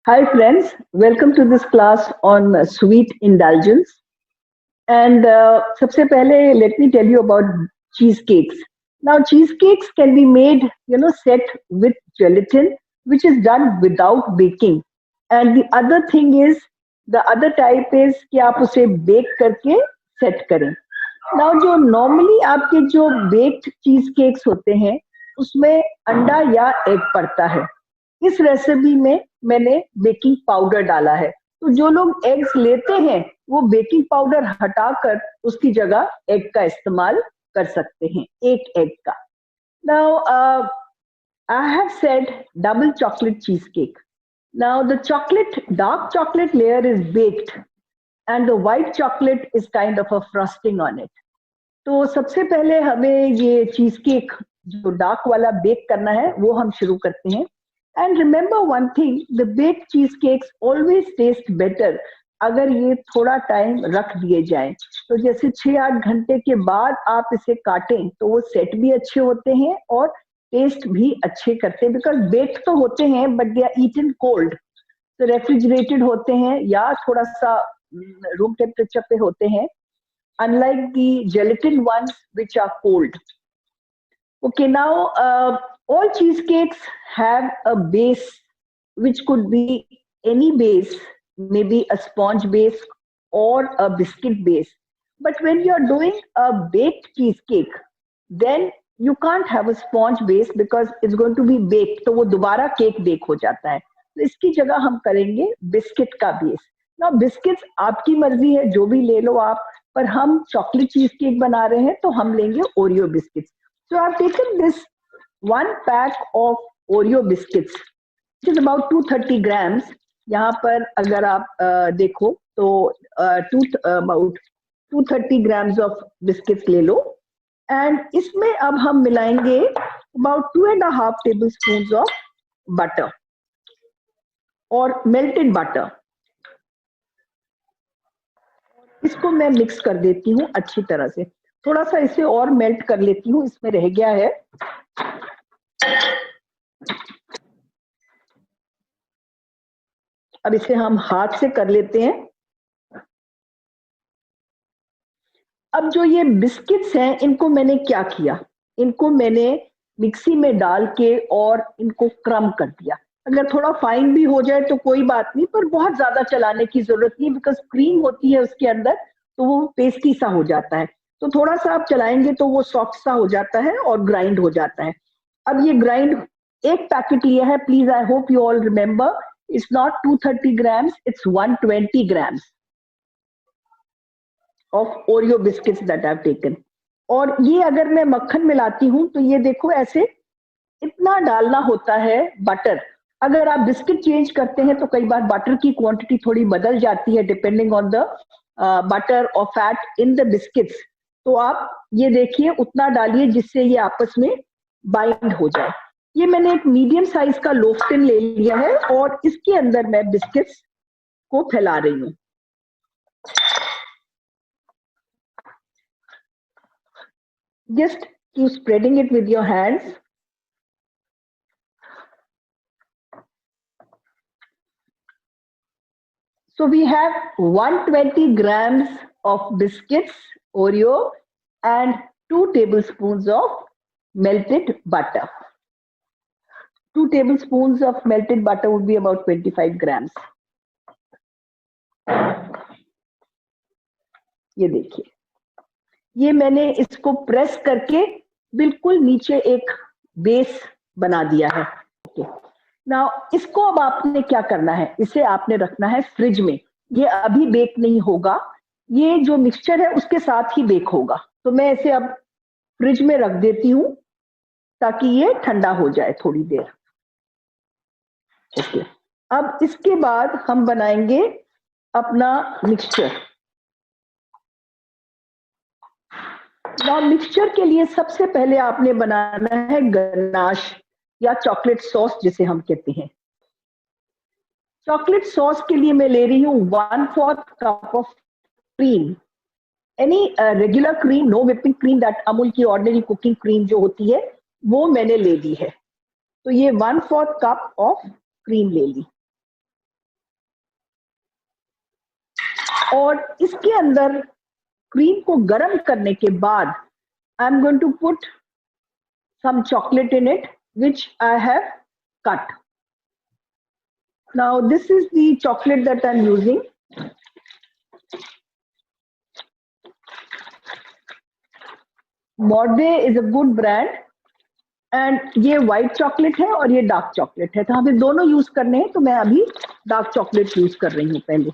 Hi friends, welcome to this class on sweet indulgence. And सबसे पहले let me tell you about cheesecakes. Now cheesecakes can be made, set with gelatin, which is done without baking. And the other thing is, the other type is कि आप उसे bake करके set करें. Now जो normally आपके जो baked cheesecakes होते हैं, उसमें अंडा या egg पड़ता है. इस रेसिपी में मैंने बेकिंग पाउडर डाला है. तो जो लोग एग्स लेते हैं वो बेकिंग पाउडर हटाकर उसकी जगह एग का इस्तेमाल कर सकते हैं, एक एग का. Now I have said double chocolate cheese cake. Now the chocolate, dark chocolate layer is baked and the white chocolate is kind of a frosting on it. तो सबसे पहले हमें ये चीज केक जो डार्क वाला bake करना है वो हम शुरू करते हैं. And remember one thing, the baked cheesecakes always taste better अगर ये थोड़ा टाइम रख दिए जाए. तो जैसे 6-8 घंटे के बाद आप इसे काटें तो वो सेट भी अच्छे होते हैं और टेस्ट भी अच्छे करते हैं. बिकॉज बेक्ड तो होते हैं but they are eaten cold, तो रेफ्रिजरेटेड होते हैं या थोड़ा सा रूम टेम्परेचर पे होते हैं, unlike the gelatin ones which are cold. Okay, now all cheesecakes have a base which could be any base, maybe a sponge base or a biscuit base. But when you're doing a baked cheesecake, then you can't have a sponge base because it's going to be baked. तो वो दोबारा cake bake हो जाता है. तो इसकी जगह हम करेंगे बिस्किट का बेस. ना बिस्किट्स आपकी मर्जी है, जो भी ले लो आप, पर हम चॉकलेट चीज केक बना रहे हैं तो हम लेंगे Oreo biscuits. So I've taken this one pack of Oreo biscuits, which is about 230 grams. यहाँ पर अगर आप देखो तो about 230 grams of biscuits ले लो. And इसमें अब हम मिलाएंगे about 2.5 tablespoons of butter और melted butter. इसको मैं मिक्स कर देती हूँ अच्छी तरह से. थोड़ा सा इसे और मेल्ट कर लेती हूँ, इसमें रह गया है. अब इसे हम हाथ से कर लेते हैं. अब जो ये बिस्किट्स हैं इनको मैंने क्या किया, इनको मैंने मिक्सी में डाल के और इनको क्रम कर दिया. अगर थोड़ा फाइन भी हो जाए तो कोई बात नहीं, पर बहुत ज्यादा चलाने की जरूरत नहीं, बिकॉज क्रीम होती है उसके अंदर तो वो पेस्टी सा हो जाता है. तो थोड़ा सा आप चलाएंगे तो वो सॉफ्ट सा हो जाता है और ग्राइंड हो जाता है. अब ये ग्राइंड एक पैकेट लिया है. Please I hope you all remember, it's not 230 grams, it's 120 grams of Oreo biscuits that I've taken. और ये अगर मैं मक्खन मिलाती हूँ तो ये देखो ऐसे इतना डालना होता है बटर. अगर आप बिस्किट चेंज करते हैं तो कई बार बटर की क्वांटिटी थोड़ी बदल जाती है डिपेंडिंग ऑन द बटर और फैट इन द बिस्किट्स. तो आप ये देखिए उतना डालिए जिससे ये आपस में बाइंड हो जाए. ये मैंने एक मीडियम साइज का लोफ टिन ले लिया है और इसके अंदर मैं बिस्किट्स को फैला रही हूँ. Just keep spreading it with your hands. So we have 120 grams of biscuits, Oreo, and 2 tablespoons of melted butter. 2 tablespoons of melted butter would be about 25 grams. ये देखिए, ये मैंने इसको प्रेस करके बिल्कुल नीचे एक बेस बना दिया है. ओके, नाउ इसको अब आपने क्या करना है, इसे आपने रखना है फ्रिज में. ये अभी बेक नहीं होगा, ये जो मिक्सचर है उसके साथ ही बेक होगा. तो मैं इसे अब फ्रिज में रख देती हूँ ताकि ये ठंडा हो जाए थोड़ी देर. ओके, अब इसके बाद हम बनाएंगे अपना मिक्सचर. नाउ मिक्सचर के लिए सबसे पहले आपने बनाना है गनाश या चॉकलेट सॉस जिसे हम कहते हैं. चॉकलेट सॉस के लिए मैं ले रही हूँ 1/4 cup of cream. Any regular cream, no whipping cream, that Amul की ऑर्डिनरी कुकिंग क्रीम जो होती है वो मैंने ले ली है. तो ये 1/4 कप ऑफ क्रीम ले ली. और इसके अंदर क्रीम को गर्म करने के बाद I am going to put some chocolate in it, which I have cut. Now this is the chocolate that I'm using. Morde is a good brand and ये white chocolate है और ये dark chocolate है, तो हमें दोनों use करने हैं, तो मैं अभी dark chocolate यूज कर रही हूँ। पहले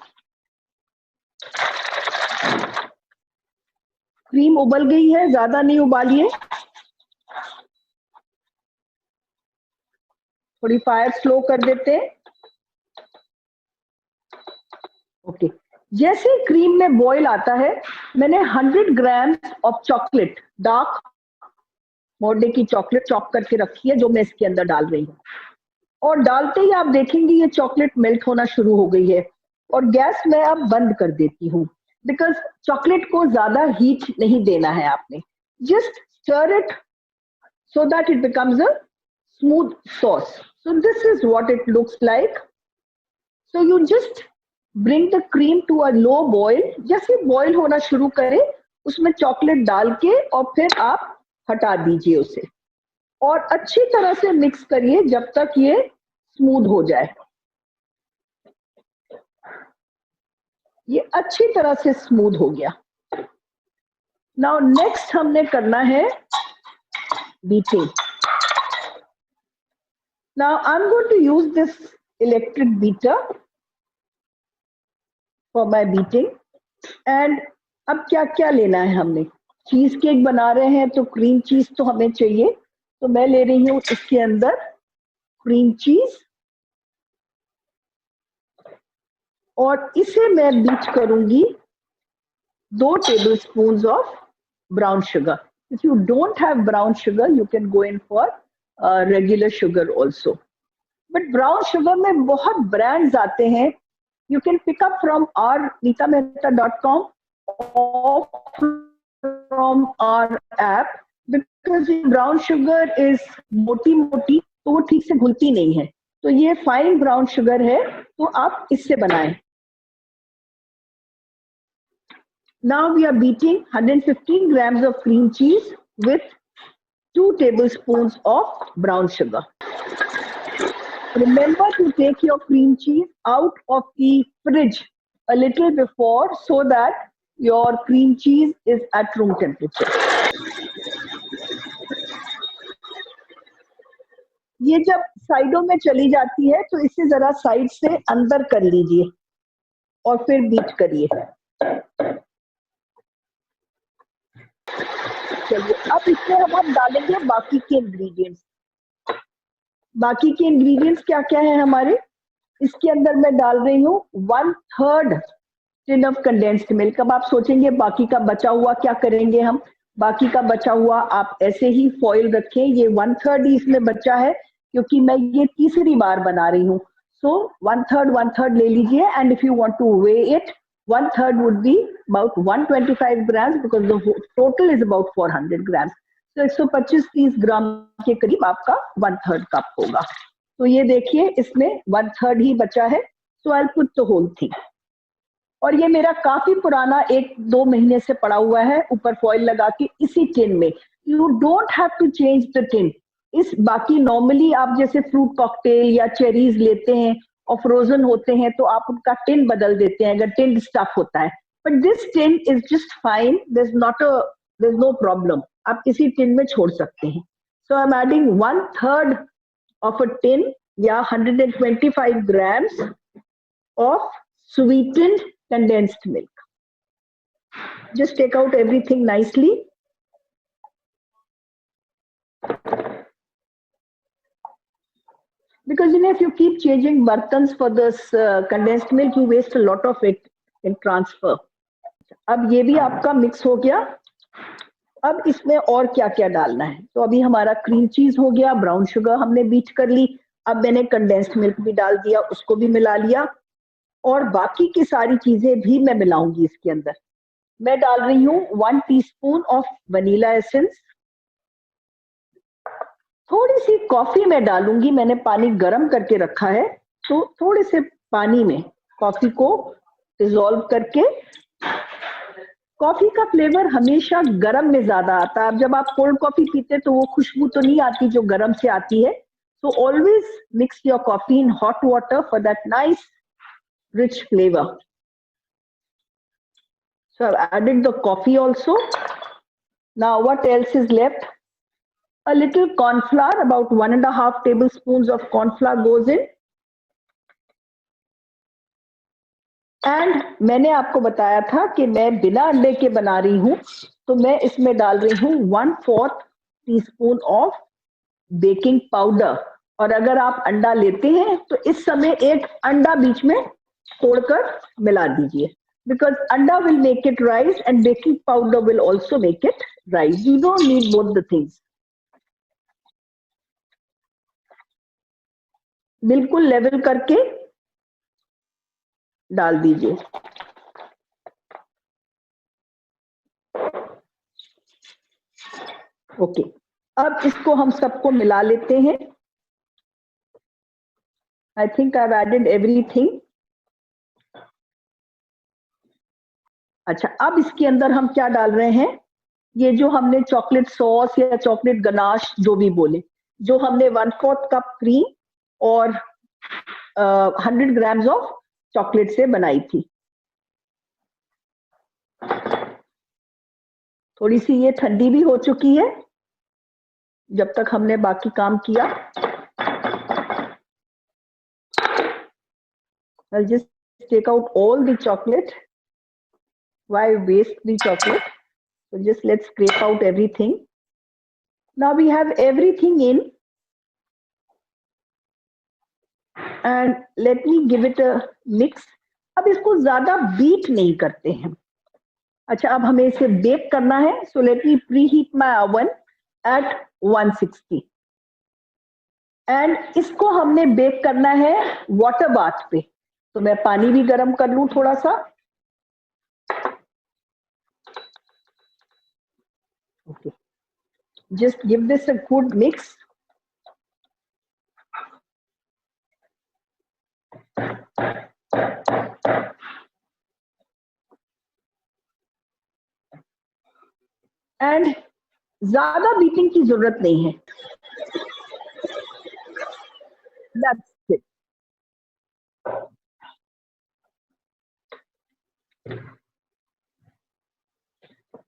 क्रीम उबल गई है, ज्यादा नहीं उबालिए, थोड़ी फायर स्लो कर देते हैं। ओके, जैसे क्रीम में बॉईल आता है, मैंने 100 gram of chocolate, dark Morde की चॉकलेट चॉप करके रखी है, जो मैं इसके अंदर डाल रही हूँ। और डालते ही आप देखेंगे ये चॉकलेट मेल्ट होना शुरू हो गई है। और गैस मैं अब बंद कर देती हूँ, बिकॉज चॉकलेट को ज्यादा हीट नहीं देना है आपने। Just stir it so that it becomes a smooth sauce. So this is what it looks like. So you just bring the cream to a low boil. जैसे बॉईल होना शुरू करे, उसमें चॉकलेट डाल के और फिर आप हटा दीजिए उसे, और अच्छी तरह से मिक्स करिए जब तक ये स्मूथ हो जाए। ये अच्छी तरह से स्मूथ हो गया। नाउ नेक्स्ट हमने करना है beating. Now I'm going to use this electric beater for my beating. And अब क्या क्या लेना है हमने? चीज केक बना रहे हैं तो क्रीम चीज तो हमें चाहिए, तो मैं ले रही हूँ इसके अंदर क्रीम चीज, और इसे मैं बीट करूंगी 2 tablespoons of brown sugar. If you don't have brown sugar, you can go in for regular sugar also. But brown sugar में बहुत brands आते हैं. You can pick up from our nitamehta.com or from our app, because brown sugar is मोटी मोटी, तो वो ठीक से घुलती नहीं है, तो ये फाइन ब्राउन शुगर है, तो आप इससे बनाएं। Now we are beating 115 grams of cream cheese with 2 tablespoons of brown sugar. Remember to take your cream cheese out of the fridge a little before, so that your cream cheese is at room temperature. ये जब साइडों में चली जाती है, तो इसे जरा साइड से अंदर कर लीजिए और फिर बीट करिए। चलिए, अब इसमें हम डालेंगे बाकी के इंग्रेडिएंट्स। बाकी के इंग्रेडिएंट्स क्या क्या है हमारे? इसके अंदर मैं डाल रही हूँ 1/3 टिन ऑफ कंडेंस्ड मिल्क। अब आप सोचेंगे बाकी का बचा हुआ क्या करेंगे हम? बाकी का बचा हुआ आप ऐसे ही फॉइल रखें, ये 1/3 ही इसमें बचा है, क्योंकि मैं ये तीसरी बार बना रही हूँ। सो 1/3 ले लीजिए, and if you want two way it, 1/3 would be about 125 grams, because the total is about 400 grams. तो 125-30 ग्राम के करीब आपका 1/3 कप होगा। तो ये देखिए, इसमें 1/3 ही बचा है, so I'll put the whole thing. और ये मेरा काफी पुराना 1-2 महीने से पड़ा हुआ है, ऊपर फॉइल लगा के इसी टिन में। You don't have to change the tin. इस बाकी नॉर्मली आप जैसे फ्रूट कॉकटेल या चेरीज लेते हैं और फ्रोजन होते हैं, तो आप उनका टिन बदल देते हैं अगर टिन स्टफ होता है, but this tin is just fine, there is no problem, आप इसी टिन में छोड़ सकते हैं। So I am adding 1/3 of a tin या 125 grams of sweetened condensed milk. Just take out everything nicely. Because if you keep changing bartans for this condensed milk, you waste a lot of it in transfer. अब ये भी आपका mix हो गया। अब इसमें और क्या क्या डालना है? तो अभी हमारा क्रीम चीज हो गया, ब्राउन शुगर हमने बीट कर ली, अब मैंने कंडेंस्ड मिल्क भी डाल दिया, उसको भी मिला लिया, और बाकी की सारी चीजें भी मैं मिलाऊंगी इसके अंदर। मैं डाल रही हूँ 1 टीस्पून ऑफ वनीला एसेंस, थोड़ी सी कॉफी मैं डालूंगी, मैंने पानी गर्म करके रखा है, तो थोड़े से पानी में कॉफी को डिसॉल्व करके। कॉफी का फ्लेवर हमेशा गर्म में ज्यादा आता है। अब जब आप कोल्ड कॉफी पीते तो वो खुशबू तो नहीं आती जो गर्म से आती है। So always mix your coffee in hot water for that nice rich flavor. So I've added the coffee also. Now what else is left? A little corn flour, about 1.5 tablespoons of corn flour goes in. And मैंने आपको बताया था कि मैं बिना अंडे के बना रही हूँ, तो मैं इसमें डाल रही हूँ 1/4 टीस्पून ऑफ बेकिंग पाउडर। और अगर आप अंडा लेते हैं तो इस समय एक अंडा बीच में तोड़कर मिला दीजिए, बिकॉज अंडा will make it rise and baking powder will also make it rise. You don't need both the things. बिल्कुल लेवल करके डाल दीजिए। ओके, अब इसको हम सबको मिला लेते हैं। I think I have added everything. अच्छा, अब इसके अंदर हम क्या डाल रहे हैं? ये जो हमने चॉकलेट सॉस या चॉकलेट गनाश जो भी बोले, जो हमने 1/4 कप क्रीम और 100 ग्राम्स ऑफ चॉकलेट से बनाई थी। थोड़ी सी ये ठंडी भी हो चुकी है जब तक हमने बाकी काम किया। I'll just take out all the chocolate. Why waste the chocolate? So just let's scrape out everything. Now we have everything in, and let me give it a mix. अब इसको ज्यादा बीट नहीं करते हैं। अच्छा, अब हमें इसे बेक करना है। So let me preheat my oven at 160 and इसको हमने बेक करना है वाटर बाथ पे। तो मैं पानी भी गर्म कर लूं थोड़ा सा। Okay, just give this a good mix. And ज्यादा बीटिंग की जरूरत नहीं है। That's it.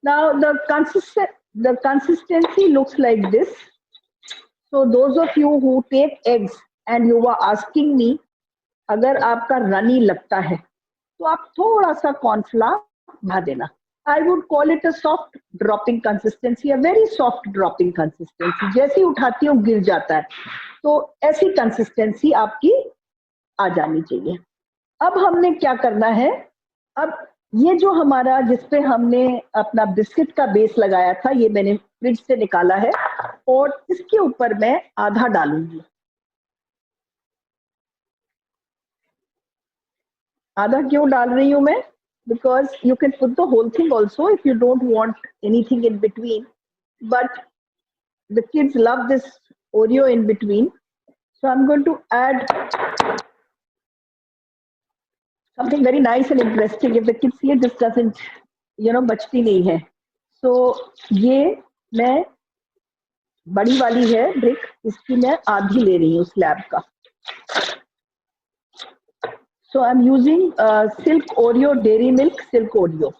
Now the consistency looks like this. So those of you who take eggs and you were asking me, अगर आपका रनी लगता है तो आप थोड़ा सा कॉर्नफ्लावर बढ़ा देना। I would call it a soft dropping consistency, a very soft dropping consistency. जैसे ही उठाती हूँ गिर जाता है, तो ऐसी कंसिस्टेंसी आपकी आ जानी चाहिए। अब हमने क्या करना है? अब ये जो हमारा जिसपे हमने अपना बिस्किट का बेस लगाया था, ये मैंने फ्रिज से निकाला है और इसके ऊपर मैं आधा डालूंगी। आधा क्यों डाल रही हूं मैं? Because you can put the whole thing also if you don't want anything in between, but the kids love this Oreo in between, so I'm going to add something very nice and interesting. If the kids see it, this doesn't, बचती नहीं है। So ये मैं बड़ी वाली है brick, इसकी मैं आधी ले रही हूँ स्लैब का। So I'm using Silk Oreo, Dairy Milk Silk Oreo.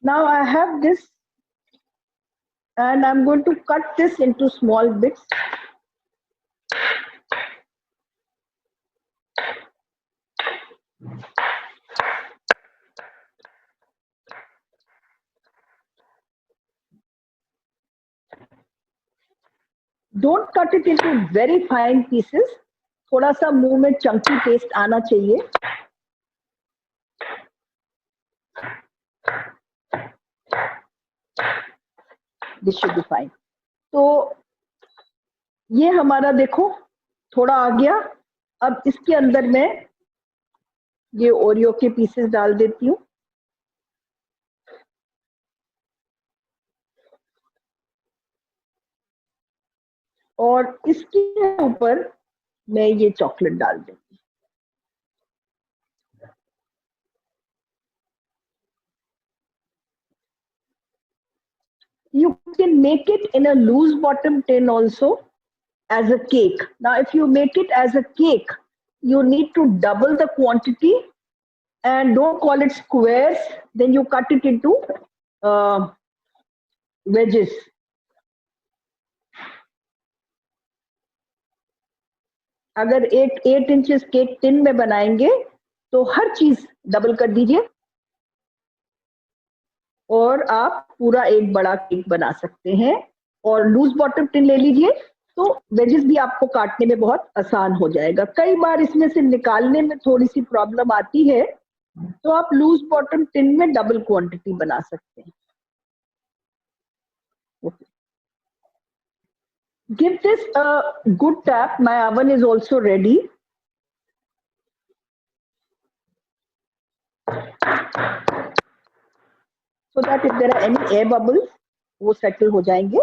Now I have this and I'm going to cut this into small bits. Don't cut it into very fine pieces. थोड़ा सा मुंह में चंकी टेस्ट आना चाहिए। This should be fine. तो ये हमारा देखो थोड़ा आ गया, अब इसके अंदर मैं ये ओरियो के पीसेस डाल देती हूँ, और इसके ऊपर मैं ये चॉकलेट डाल दूंगी। You can make it in a loose bottom tin also as a cake. Now, if you make it as a cake, you need to double the quantity and don't call it squares. Then you cut it into wedges. अगर 8 inches cake tin में बनाएंगे तो हर चीज double कर दीजिए और आप पूरा एक बड़ा केक बना सकते हैं। और लूज बॉटम टिन ले लीजिए तो वेजेस भी आपको काटने में बहुत आसान हो जाएगा। कई बार इसमें से निकालने में थोड़ी सी प्रॉब्लम आती है, तो आप लूज बॉटम टिन में डबल क्वांटिटी बना सकते हैं। Okay. Give this a good tap. My oven is also ready. So that if there are any air bubbles, वो settle हो जाएंगे।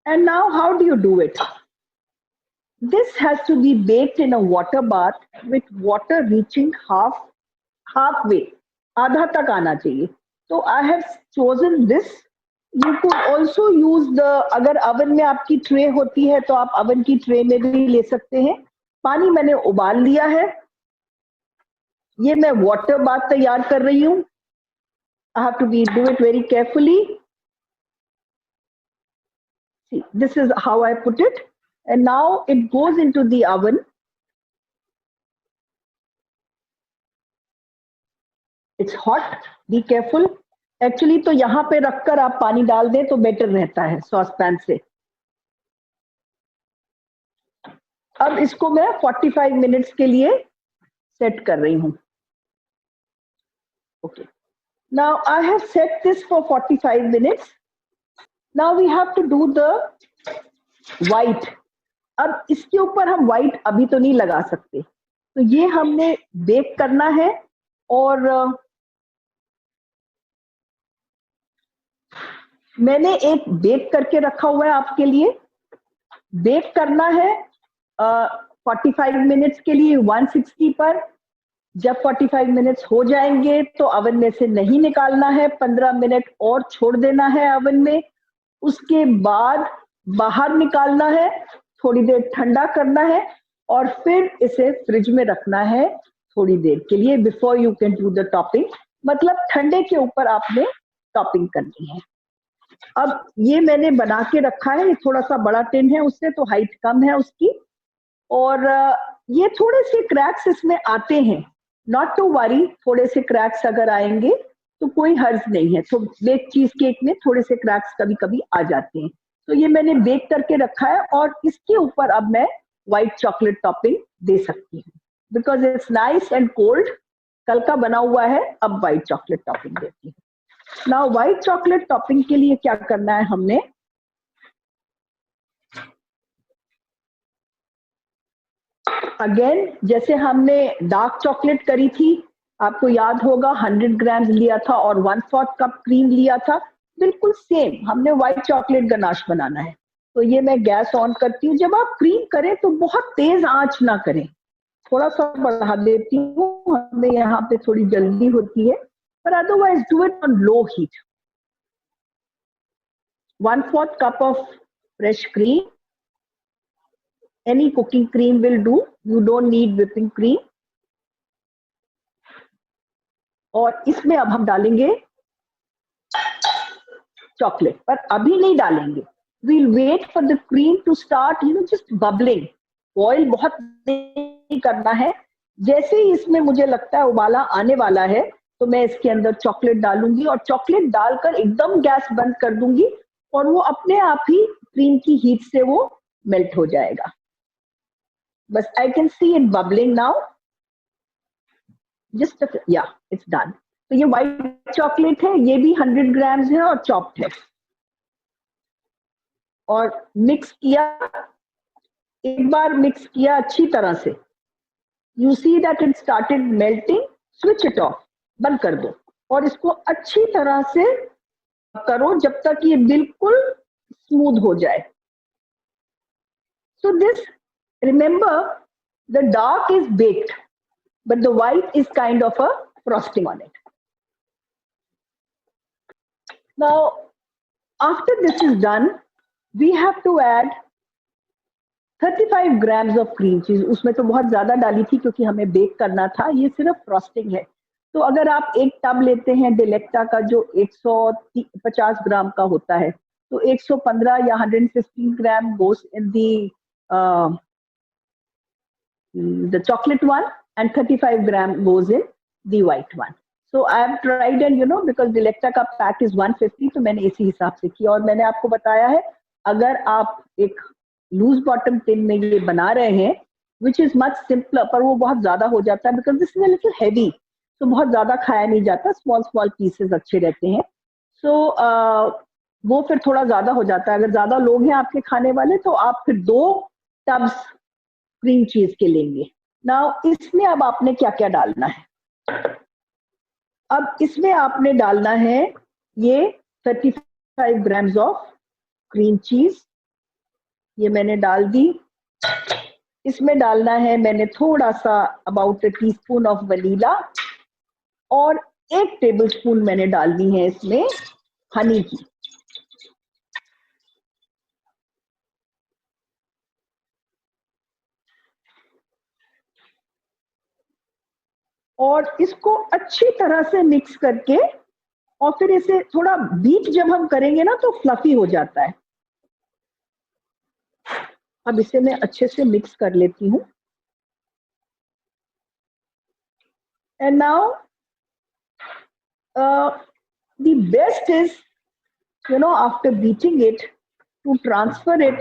And now how do you do it? This has to be baked in a water bath with water reaching halfway. आधा तक आना चाहिए। So I have chosen this. You could also use the, अगर oven में आपकी tray होती है तो आप oven की tray में भी ले सकते हैं। पानी मैंने उबाल लिया है, ये मैं water bath तैयार कर रही हूँ। I have to do it very carefully. See, this is how I put it, and now it goes into the oven. It's hot. Be careful. Actually, तो यहाँ पे रखकर आप पानी डाल दें तो बेटर रहता है सॉस पैन से। अब इसको मैं 45 मिनट्स के लिए सेट कर रही हूँ। Okay. Now I have set this for 45 minutes. Now we have to do the white. अब इसके ऊपर हम white अभी तो नहीं लगा सकते, तो ये हमने बेक करना है। और मैंने एक बेक करके रखा हुआ है आपके लिए। बेक करना है 45 मिनट्स के लिए 160 पर। जब 45 मिनट्स हो जाएंगे तो ओवन में से नहीं निकालना है, 15 मिनट और छोड़ देना है ओवन में। उसके बाद बाहर निकालना है, थोड़ी देर ठंडा करना है और फिर इसे फ्रिज में रखना है थोड़ी देर के लिए before you can do the topping. मतलब ठंडे के ऊपर आपने टॉपिंग करनी है। अब ये मैंने बना के रखा है, थोड़ा सा बड़ा टिन है उससे, तो हाइट कम है उसकी। और ये थोड़े से क्रैक्स इसमें आते हैं, नॉट टू वरी। थोड़े से क्रैक्स अगर आएंगे तो कोई हर्ज नहीं है। तो बेक चीज केक में थोड़े से क्रैक्स कभी कभी आ जाते हैं। तो ये मैंने बेक करके रखा है और इसके ऊपर अब मैं व्हाइट चॉकलेट टॉपिंग दे सकती हूँ because it's nice and cold. कल का बना हुआ है, अब व्हाइट चॉकलेट टॉपिंग देती हूँ। नाउ व्हाइट चॉकलेट टॉपिंग के लिए क्या करना है हमने, अगेन जैसे हमने डार्क चॉकलेट करी थी, आपको याद होगा 100 ग्राम्स लिया था और 1/4 कप क्रीम लिया था। बिल्कुल सेम हमने व्हाइट चॉकलेट गनाश बनाना है। तो ये मैं गैस ऑन करती हूँ। जब आप क्रीम करें तो बहुत तेज आंच ना करें, थोड़ा सा बढ़ा देती हूँ, हमें यहाँ पे थोड़ी जल्दी होती है, पर otherwise do it on low heat. 1/4 cup of fresh cream. Any cooking cream will do. You don't need whipping cream. और इसमें अब हम डालेंगे चॉकलेट, पर अभी नहीं डालेंगे। We'll wait for the cream to start, just bubbling. Boil बहुत नहीं करना है। जैसे ही इसमें मुझे लगता है उबाला आने वाला है तो मैं इसके अंदर चॉकलेट डालूंगी और चॉकलेट डालकर एकदम गैस बंद कर दूंगी और वो अपने आप ही क्रीम की हीट से वो मेल्ट हो जाएगा। बस I can see it bubbling now. Just या इट्स डन। तो ये व्हाइट चॉकलेट है, ये भी 100 ग्राम्स है और चॉप्ड है। और मिक्स किया, एक बार मिक्स किया अच्छी तरह से, you see that it started melting, switch it of, बंद कर दो और इसको अच्छी तरह से करो जब तक ये बिल्कुल स्मूथ हो जाए. So this, remember, the dark is baked, but the white is kind of a frosting on it. Now, after this is done, we have to add 35 grams of cream cheese. उसमें तो बहुत ज़्यादा डाली थी क्योंकि हमें बेक करना था, ये सिर्फ फ्रॉस्टिंग है. तो अगर आप एक टब लेते हैं डिलेक्टा का जो 150 ग्राम का होता है, तो 115 या 115 ग्राम goes in the chocolate one and 35 gram goes in the white one. So I have tried and because Delecta का पैक is 150, तो मैंने इसी हिसाब से किया. और मैंने आपको बताया है अगर आप एक लूज बॉटम टिन में ये बना रहे हैं, which is much simpler, पर वो बहुत ज्यादा हो जाता है because this is a little heavy, तो बहुत ज्यादा खाया नहीं जाता, small pieces अच्छे रहते हैं. So वो फिर थोड़ा ज्यादा हो जाता है. अगर ज्यादा लोग हैं आपके खाने वाले तो आप फिर 2 टब्स क्रीम चीज के लेंगे. नाउ इसमें अब आपने क्या क्या डालना है. अब इसमें आपने डालना है ये 35 ग्राम्स ऑफ क्रीम चीज, ये मैंने डाल दी. इसमें डालना है मैंने थोड़ा सा about a teaspoon of vanilla और 1 टेबलस्पून मैंने डालनी है इसमें हनी की. और इसको अच्छी तरह से मिक्स करके और फिर इसे थोड़ा बीट जब हम करेंगे ना तो फ्लफी हो जाता है. अब इसे मैं अच्छे से मिक्स कर लेती हूँ. And now the best is after beating it to transfer it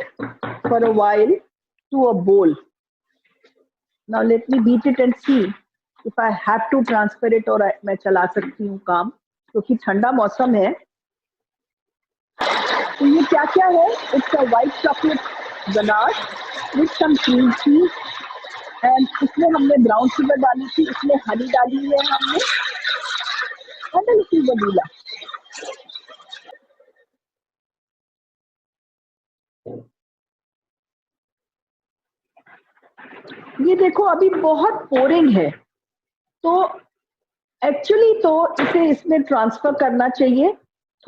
for a while to a bowl. Now let me beat it and see if I have to transfer it or मैं चला सकती हूँ काम, क्योंकि ठंडा मौसम है. तो ये क्या क्या है, it's a white chocolate ganache with some cream cheese and इसमें हमने ब्राउन शुगर डाली थी, इसमें हनी डाली है हमने एंड अ लिटिल वनीला. ये देखो अभी बहुत पोरिंग है, तो एक्चुअली तो इसे इसमें ट्रांसफर करना चाहिए,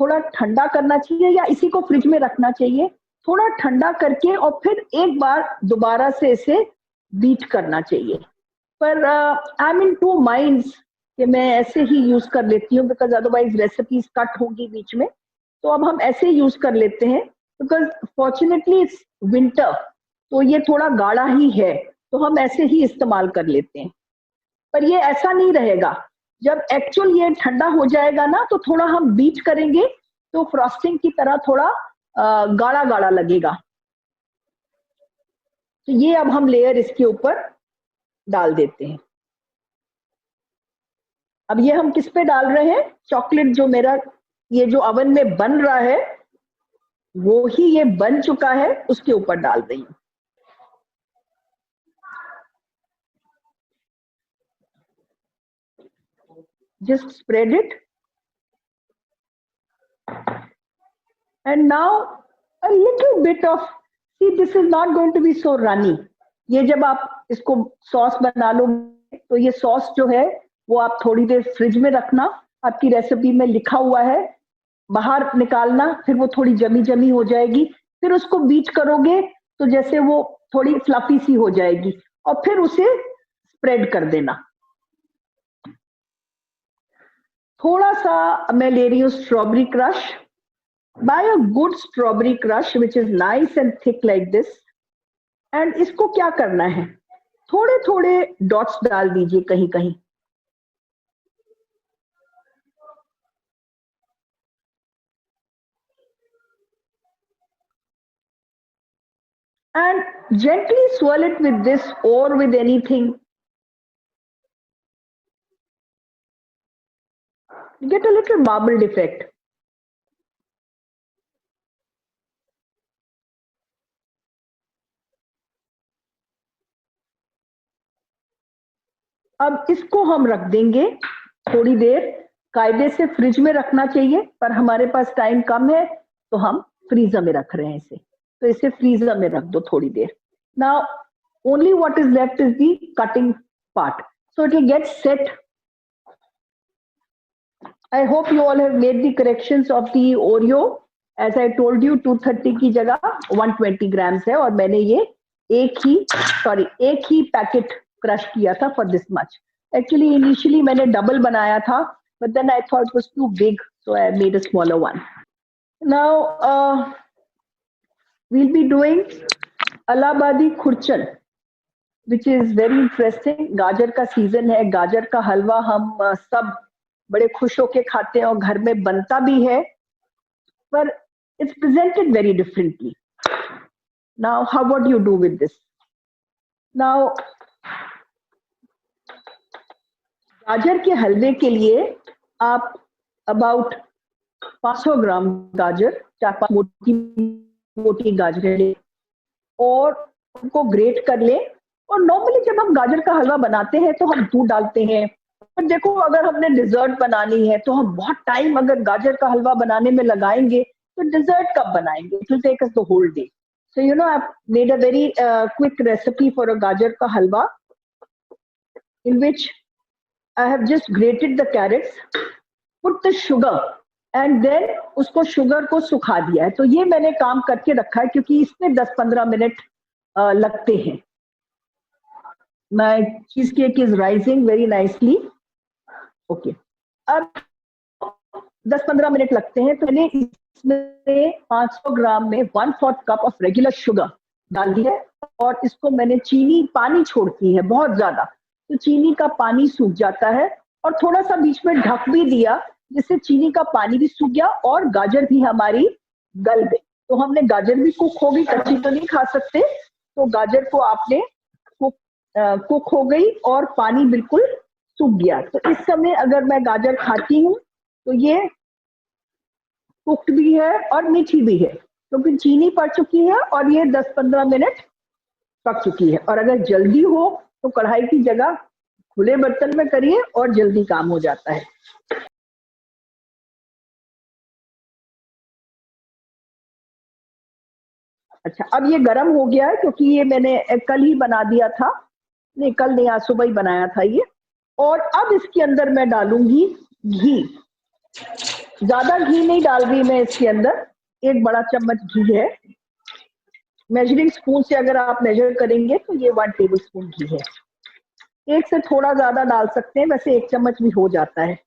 थोड़ा ठंडा करना चाहिए या इसी को फ्रिज में रखना चाहिए, थोड़ा ठंडा करके और फिर एक बार दोबारा से इसे बीट करना चाहिए. पर आई एम इन 2 माइंड्स कि मैं ऐसे ही यूज कर लेती हूँ बिकॉज अदरवाइज रेसिपीज कट होगी बीच में. तो अब हम ऐसे यूज कर लेते हैं बिकॉज फॉर्चुनेटली इट्स विंटर, तो ये थोड़ा गाढ़ा ही है, तो हम ऐसे ही इस्तेमाल कर लेते हैं. पर ये ऐसा नहीं रहेगा, जब एक्चुअल ये ठंडा हो जाएगा ना तो थोड़ा हम बीट करेंगे तो फ्रॉस्टिंग की तरह थोड़ा गाढ़ा गाढ़ा लगेगा. तो ये अब हम लेयर इसके ऊपर डाल देते हैं. अब ये हम किस पे डाल रहे हैं, चॉकलेट जो मेरा ये जो ओवन में बन रहा है वो ही ये बन चुका है उसके ऊपर डाल रही हूँ. Just spread it and now a little bit of, see this is not going to be so runny. ये जब आप इसको सॉस बना लो तो ये सॉस जो है वो आप थोड़ी देर फ्रिज में रखना, आपकी रेसिपी में लिखा हुआ है, बाहर निकालना, फिर वो थोड़ी जमी जमी हो जाएगी, फिर उसको बीट करोगे तो जैसे वो थोड़ी फ्लफी सी हो जाएगी और फिर उसे स्प्रेड कर देना. थोड़ा सा मैं ले रही हूँ strawberry crush. Buy a good strawberry crush which is nice and thick like this. And इसको क्या करना है, थोड़े थोड़े डॉट्स डाल दीजिए कहीं कहीं. And gently swirl it with this or with anything. You get a little marbled effect. अब इसको हम रख देंगे थोड़ी देर, कायदे से फ्रिज में रखना चाहिए, पर हमारे पास टाइम कम है तो हम फ्रीजर में रख रहे हैं इसे। तो इसे फ्रीजर में रख दो थोड़ी देर। Now only what is left is the cutting part, so it will get set. I hope you all have made the corrections of the Oreo. As I told you 230 की जगह 120 grams है, और मैंने ये एक ही पैकेट क्रश किया था for this much. Actually initially मैंने डबल बनाया था, but then I thought it was too big, so I made a smaller one. Now we'll be doing Allahabadi khurchan, which is very interesting. गाजर का season है, गाजर का हलवा हम सब बड़े खुश होके खाते हैं और घर में बनता भी है, पर it's presented very differently. Now how what do you do with this? Now गाजर के हलवे के लिए आप about 500 ग्राम गाजर, 4-5 मोटी मोटी गाजरें लें और उनको ग्रेट कर लें। और नॉर्मली जब हम गाजर का हलवा बनाते हैं तो हम दूध डालते हैं, पर देखो अगर हमने डिजर्ट बनानी है तो हम बहुत टाइम अगर गाजर का हलवा बनाने में लगाएंगे तो डिजर्ट कब बनाएंगे? It will take us the whole day. So you know I made a very quick recipe for a गाजर का halwa in which I have just grated the carrots, put the sugar and then उसको sugar को सुखा दिया है। तो ये मैंने काम करके रखा है क्योंकि इसमें 10-15 मिनट लगते हैं। My cheesecake is rising very nicely. Okay. अब 10-15 मिनट लगते हैं, तो मैंने इसमें 500 ग्राम में 1/4 कप ऑफ रेगुलर शुगर डाल दिया है और इसको मैंने चीनी पानी छोड़ती है बहुत ज्यादा, तो चीनी का पानी सूख जाता है और थोड़ा सा बीच में ढक भी दिया जिससे चीनी का पानी भी सूख गया और गाजर भी हमारी गल गई। तो हमने गाजर भी कुक हो गई, कच्ची तो नहीं खा सकते, तो गाजर को आपने कुक हो गई और पानी बिल्कुल सूख गया। तो इस समय अगर मैं गाजर खाती हूँ तो ये कुक्ड भी है और मीठी भी है क्योंकि चीनी पड़ चुकी है और ये 10-15 मिनट पक चुकी है। और अगर जल्दी हो तो कढ़ाई की जगह खुले बर्तन में करिए और जल्दी काम हो जाता है। अच्छा, अब ये गर्म हो गया है क्योंकि ये मैंने कल ही बना दिया था, नहीं कल नहीं आज सुबह ही बनाया था ये। और अब इसके अंदर मैं डालूंगी घी। ज्यादा घी नहीं डाल रही मैं इसके अंदर, 1 बड़ा चम्मच घी है। मेजरिंग स्पून से अगर आप मेजर करेंगे तो ये 1 टेबल स्पून घी है। एक से थोड़ा ज्यादा डाल सकते हैं, वैसे 1 चम्मच भी हो जाता है।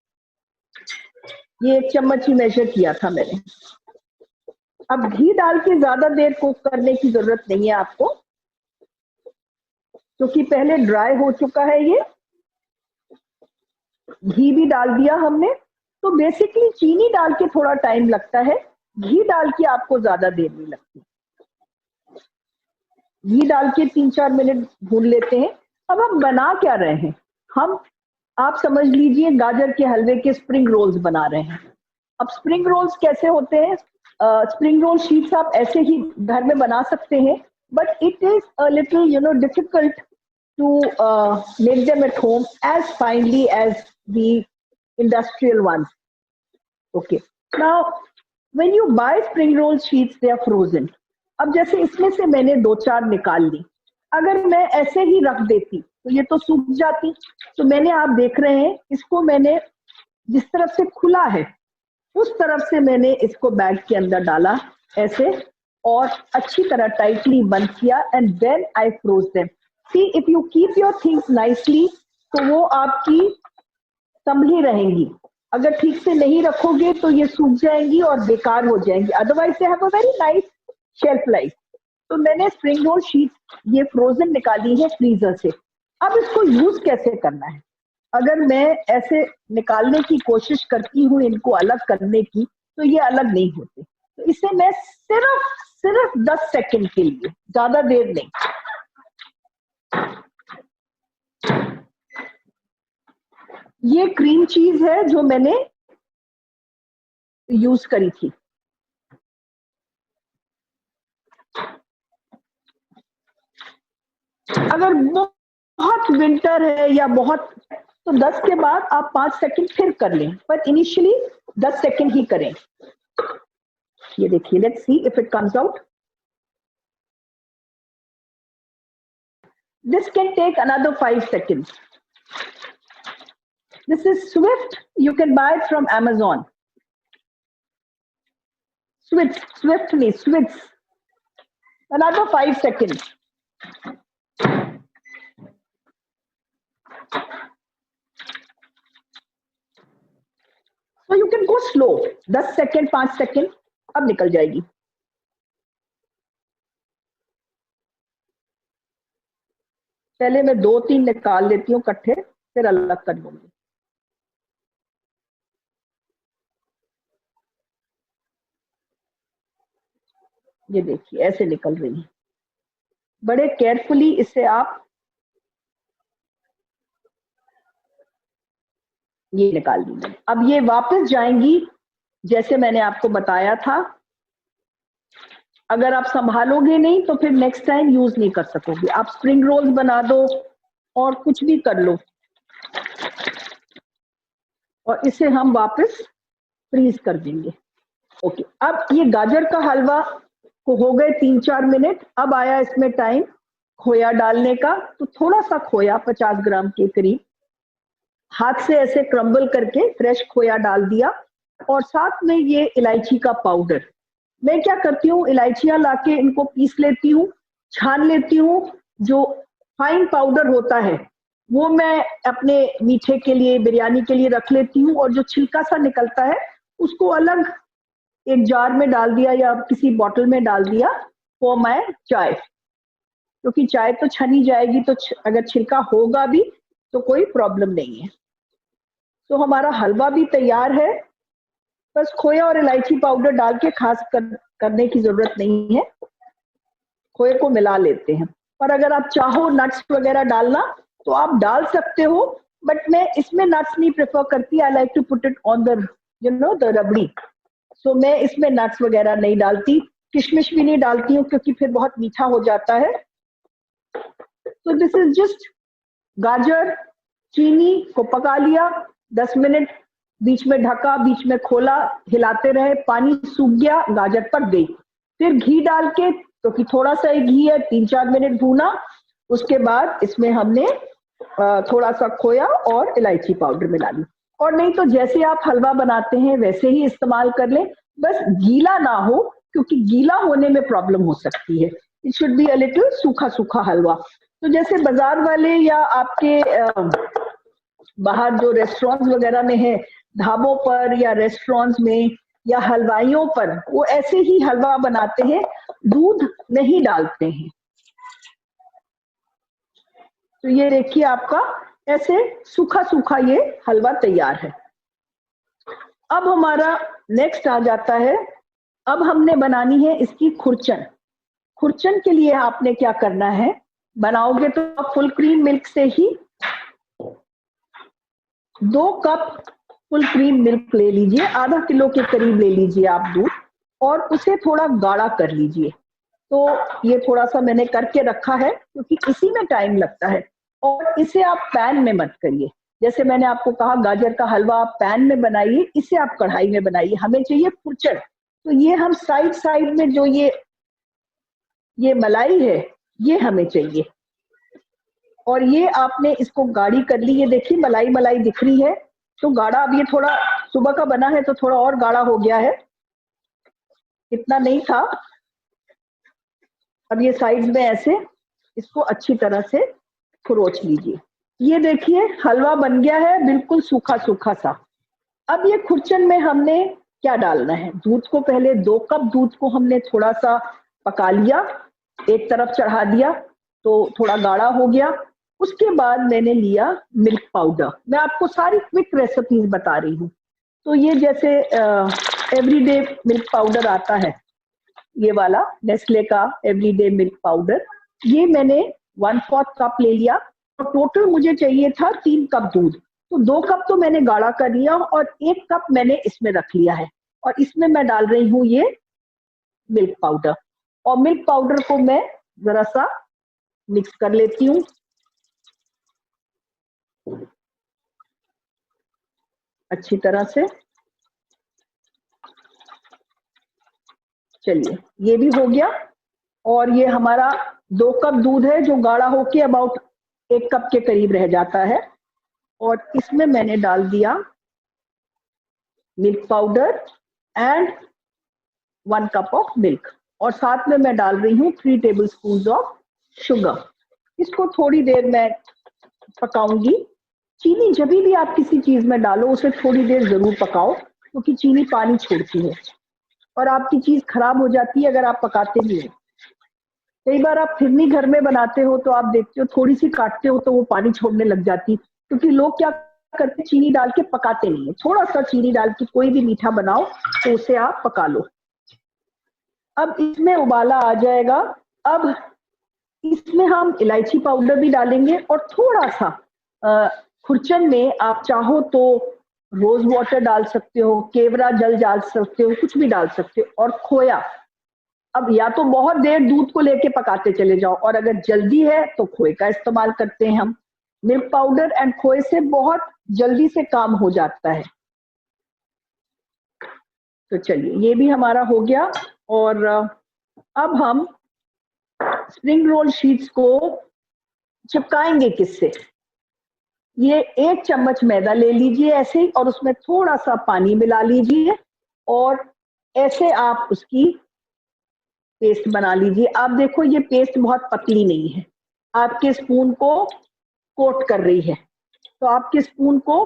ये 1 चम्मच ही मेजर किया था मैंने। अब घी डाल के ज्यादा देर कुक करने की जरूरत नहीं है आपको क्योंकि पहले ड्राई हो चुका है ये, घी भी डाल दिया हमने। तो बेसिकली चीनी डाल के थोड़ा टाइम लगता है, घी डाल के आपको ज्यादा देर नहीं लगती। घी डाल के 3-4 मिनट भून लेते हैं। अब हम बना क्या रहे हैं? हम आप समझ लीजिए गाजर के हलवे के स्प्रिंग रोल्स बना रहे हैं। अब स्प्रिंग रोल्स कैसे होते हैं? स्प्रिंग रोल शीट्स आप ऐसे ही घर में बना सकते हैं, but it is a little difficult to make them at home as finely as the industrial ones. Okay. Now, when you buy spring roll sheets, they are frozen. अब जैसे इसमें से मैंने 2-4 निकाल ली, अगर मैं ऐसे ही रख देती तो ये तो सूख जाती। तो मैंने, आप देख रहे हैं, इसको मैंने जिस तरफ से खुला है उस तरफ से मैंने इसको बैग के अंदर डाला ऐसे और अच्छी तरह टाइटली बंद किया and then I froze them. See, if you keep your things nicely, तो वो आपकी संभली रहेंगी। अगर ठीक से नहीं रखोगे तो ये सूख जाएंगी और बेकार हो जाएंगी। Otherwise they have a very nice shelf life. तो मैंने स्प्रिंग रोल शीट ये फ्रोजन निकाली है फ्रीजर से। अब इसको यूज कैसे करना है? अगर मैं ऐसे निकालने की कोशिश करती हूँ इनको अलग करने की, तो ये अलग नहीं होते। तो इसे मैं सिर्फ 10 सेकंड के लिए, ज्यादा देर नहीं, ये क्रीम चीज है जो मैंने यूज करी थी। अगर बहुत विंटर है या बहुत तो 10 के बाद आप 5 सेकंड फिर कर लें, पर इनिशियली 10 सेकंड ही करें। ये देखिए, let's see if it comes out. This can take another 5 seconds. This is Swift. You can buy it from Amazon. Swiftly, Swifts. Another 5 seconds. So you can go slow. 10 second, 5 second, अब निकल जाएगी। पहले मैं 2-3 निकाल लेती हूँ इकट्ठे, फिर अलग कर लूंगी। ये देखिए ऐसे निकल रही है। बड़े केयरफुली इससे आप ये निकाल लीजिए। अब ये वापस जाएंगी जैसे मैंने आपको बताया था। अगर आप संभालोगे नहीं तो फिर नेक्स्ट टाइम यूज नहीं कर सकोगे। आप स्प्रिंग रोल्स बना दो और कुछ भी कर लो, और इसे हम वापस फ्रीज कर देंगे। ओके, अब ये गाजर का हलवा को हो गए 3-4 मिनट। अब आया इसमें टाइम खोया डालने का। तो थोड़ा सा खोया 50 ग्राम के करीब हाथ से ऐसे क्रम्बल करके फ्रेश खोया डाल दिया, और साथ में ये इलायची का पाउडर। मैं क्या करती हूँ, इलायचियां लाके इनको पीस लेती हूँ, छान लेती हूँ। जो फाइन पाउडर होता है वो मैं अपने मीठे के लिए, बिरयानी के लिए रख लेती हूँ, और जो छिलका सा निकलता है उसको अलग एक जार में डाल दिया या किसी बॉटल में डाल दिया फॉर माय चाय, क्योंकि चाय तो छनी जाएगी, तो अगर छिलका होगा भी तो कोई प्रॉब्लम नहीं है। तो हमारा हलवा भी तैयार है। बस खोया और इलायची पाउडर डाल के खास करने की जरूरत नहीं है, खोए को मिला लेते हैं। पर अगर आप चाहो नट्स वगैरह डालना तो आप डाल सकते हो, बट मैं इसमें नट्स नहीं प्रेफर करती। I like to put it on the the rabri. So मैं इसमें नट्स वगैरह नहीं डालती, किशमिश भी नहीं डालती हूँ क्योंकि फिर बहुत मीठा हो जाता है। तो दिस इज जस्ट गाजर, चीनी को पका लिया 10 मिनट, बीच में ढका, बीच में खोला, हिलाते रहे, पानी सूख गया, गाजर पक गई। फिर घी डाल के, क्योंकि थोड़ा सा ही घी है, 3-4 मिनट भूना। उसके बाद इसमें हमने थोड़ा सा खोया और इलायची पाउडर मिला ली। और नहीं तो जैसे आप हलवा बनाते हैं वैसे ही इस्तेमाल कर लें, बस गीला ना हो, क्योंकि गीला होने में प्रॉब्लम हो सकती है। It should be a little सूखा सूखा हलवा। तो जैसे बाजार वाले या आपके बाहर जो रेस्टोरेंट्स वगैरह में है, ढाबों पर या रेस्टोरेंट्स में या हलवाइयों पर, वो ऐसे ही हलवा बनाते हैं, दूध नहीं डालते हैं। तो ये देखिए आपका ऐसे सूखा सूखा ये हलवा तैयार है। अब हमारा नेक्स्ट आ जाता है, अब हमने बनानी है इसकी खुरचन। खुरचन के लिए आपने क्या करना है, बनाओगे तो आप फुल क्रीम मिल्क से ही 2 कप फुल क्रीम मिल्क ले लीजिए, आधा किलो के करीब ले लीजिए आप दूध, और उसे थोड़ा गाढ़ा कर लीजिए। तो ये थोड़ा सा मैंने करके रखा है क्योंकि इसी में टाइम लगता है। और इसे आप पैन में मत करिए, जैसे मैंने आपको कहा गाजर का हलवा आप पैन में बनाइए, इसे आप कढ़ाई में बनाइए। हमें चाहिए खुरचन। तो ये हम साइड साइड में जो ये मलाई है ये हमें चाहिए, और ये आपने इसको गाढ़ी कर ली। ये देखिए मलाई मलाई दिख रही है, तो गाढ़ा। अब ये थोड़ा सुबह का बना है तो थोड़ा और गाढ़ा हो गया है, इतना नहीं था। अब ये साइड्स में ऐसे इसको अच्छी तरह से खरोच लीजिए। ये देखिए हलवा बन गया है, बिल्कुल सूखा सूखा सा। अब ये खुरचन में हमने क्या डालना है, दूध को पहले 2 कप दूध को हमने थोड़ा सा पका लिया, एक तरफ चढ़ा दिया तो थोड़ा गाढ़ा हो गया। उसके बाद मैंने लिया मिल्क पाउडर। मैं आपको सारी क्विक रेसिपीज बता रही हूँ। तो ये जैसे एवरीडे मिल्क पाउडर आता है, ये वाला नेस्ले का एवरीडे मिल्क पाउडर, ये मैंने 1/4 कप ले लिया। और टोटल मुझे चाहिए था 3 कप दूध, तो 2 कप तो मैंने गाढ़ा कर लिया और 1 कप मैंने इसमें रख लिया है। और इसमें मैं डाल रही हूँ ये मिल्क पाउडर, और मिल्क पाउडर को मैं जरा सा मिक्स कर लेती हूँ। अच्छी तरह से। चलिए, ये भी हो गया। और ये हमारा 2 कप दूध है जो गाढ़ा होके अबाउट 1 कप के करीब रह जाता है। और इसमें मैंने डाल दिया milk powder and 1 cup of milk, और साथ में मैं डाल रही हूँ 3 टेबल स्पून ऑफ शुगर। इसको थोड़ी देर मैं पकाऊंगी। चीनी जब भी आप किसी चीज में डालो उसे थोड़ी देर जरूर पकाओ, क्योंकि चीनी पानी छोड़ती है और आपकी चीज खराब हो जाती है अगर आप पकाते नहीं हो। कई बार आप फिरनी घर में बनाते हो तो आप देखते हो थोड़ी सी काटते हो तो वो पानी छोड़ने लग जाती, क्योंकि लोग क्या करते, चीनी डाल के पकाते नहीं है। थोड़ा सा चीनी डाल के कोई भी मीठा बनाओ तो उसे आप पका लो। अब इसमें उबाला आ जाएगा। अब इसमें हम इलायची पाउडर भी डालेंगे और थोड़ा सा खुरचन में आप चाहो तो रोज वाटर डाल सकते हो, केवड़ा जल डाल सकते हो, कुछ भी डाल सकते हो। और खोया, अब या तो बहुत देर दूध को लेके पकाते चले जाओ, और अगर जल्दी है तो खोए का इस्तेमाल करते हैं हम। मिल्क पाउडर एंड खोए से बहुत जल्दी से काम हो जाता है। तो चलिए, ये भी हमारा हो गया। और अब हम स्प्रिंग रोल शीट्स को चिपकाएंगे किससे। ये 1 चम्मच मैदा ले लीजिए ऐसे ही, और उसमें थोड़ा सा पानी मिला लीजिए और ऐसे आप उसकी पेस्ट बना लीजिए। आप देखो ये पेस्ट बहुत पतली नहीं है, आपके स्पून को कोट कर रही है, तो आपके स्पून को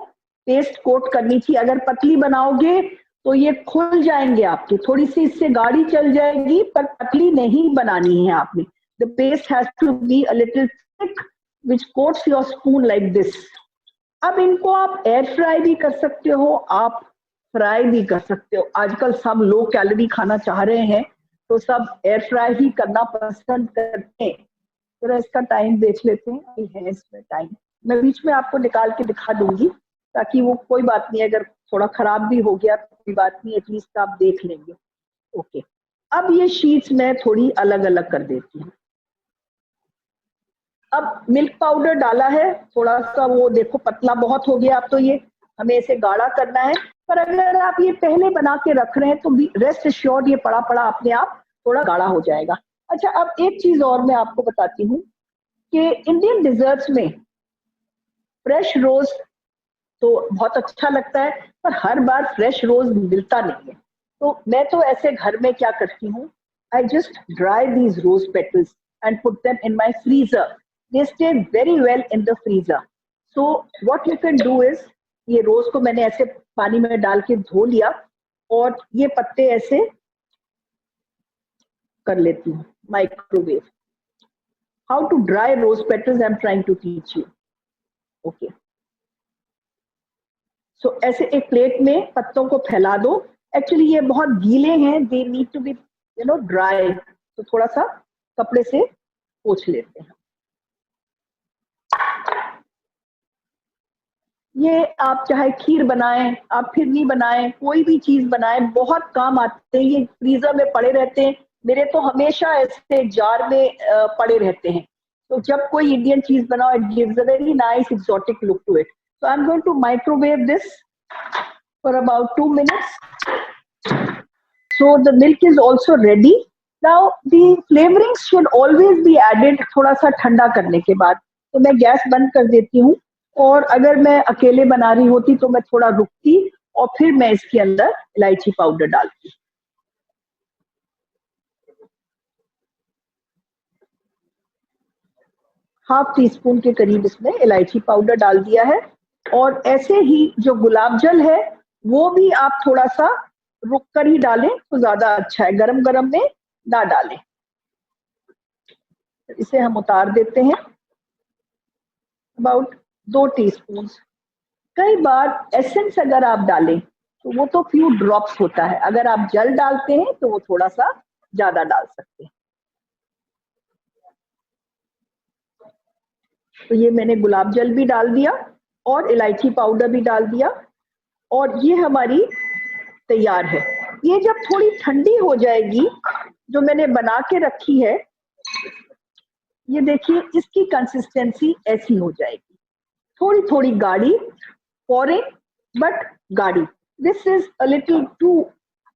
पेस्ट कोट करनी चाहिए। अगर पतली बनाओगे तो ये खुल जाएंगे आपके, थोड़ी सी इससे गाढ़ी चल जाएगी, पर पतली नहीं बनानी है आपने। The paste has to be a little thick which coats your spoon like this. अब इनको आप एयर फ्राई भी कर सकते हो, आप फ्राई भी कर सकते हो। आजकल सब लो कैलोरी खाना चाह रहे हैं तो सब एयर फ्राई ही करना पसंद करते हैं। जरा इसका टाइम देख लेते हैं, अभी है इसमें टाइम, मैं बीच में आपको निकाल के दिखा दूंगी, ताकि वो कोई बात नहीं, अगर थोड़ा खराब भी हो गया तो कोई बात नहीं, एटलीस्ट आप देख लेंगे। ओके, अब ये शीट्स मैं थोड़ी अलग अलग कर देती हूँ। अब मिल्क पाउडर डाला है, थोड़ा सा वो देखो पतला बहुत हो गया, अब तो ये हमें इसे गाढ़ा करना है। पर अगर आप ये पहले बना के रख रहे हैं तो रेस्ट एश्योर्ड ये पड़ा पड़ा अपने आप थोड़ा गाढ़ा हो जाएगा। अच्छा, अब एक चीज और मैं आपको बताती हूँ कि इंडियन डिजर्ट्स में फ्रेश रोज तो बहुत अच्छा लगता है, पर हर बार फ्रेश रोज मिलता नहीं है। तो मैं तो ऐसे घर में क्या करती हूँ, I just dry these rose petals and put them in my freezer. They stay very well in the freezer. So what you can do is, ये रोज को मैंने ऐसे पानी में डाल के धो लिया और ये पत्ते ऐसे कर लेती हूँ microwave. How to dry rose petals I am trying to teach you. Okay, so ऐसे एक प्लेट में पत्तों को फैला दो। एक्चुअली ये बहुत गीले हैं, they need to be dry, तो थोड़ा सा कपड़े से पोंछ लेते हैं। ये आप चाहे खीर बनाएं, आप फिरनी बनाएं, कोई भी चीज बनाएं, बहुत काम आते हैं। ये फ्रीजर में पड़े रहते हैं, मेरे तो हमेशा ऐसे जार में पड़े रहते हैं। तो जब कोई इंडियन चीज बनाओ, it gives a very nice exotic look to it. So I am going to microwave this for about 2 minutes. So the milk is also ready. Now the flavorings should always be added थोड़ा सा ठंडा करने के बाद। तो मैं gas बंद कर देती हूँ, और अगर मैं अकेले बना रही होती तो मैं थोड़ा रुकती और फिर मैं इसके अंदर इलायची पाउडर डालती। ½ टीस्पून के करीब इसमें इलायची पाउडर डाल दिया है। और ऐसे ही जो गुलाब जल है वो भी आप थोड़ा सा रुक कर ही डालें तो ज्यादा अच्छा है, गरम गरम में ना डालें। इसे हम उतार देते हैं, अबाउट 2 टीस्पून। कई बार एसेंस अगर आप डालें तो वो तो फ्यू ड्रॉप्स होता है, अगर आप जल डालते हैं तो वो थोड़ा सा ज्यादा डाल सकते हैं। तो ये मैंने गुलाब जल भी डाल दिया और इलायची पाउडर भी डाल दिया, और ये हमारी तैयार है। ये जब थोड़ी ठंडी हो जाएगी, जो मैंने बना के रखी है, ये देखिए इसकी कंसिस्टेंसी ऐसी हो जाएगी, थोड़ी थोड़ी गाढ़ी, pouring बट गाढ़ी. This is a little too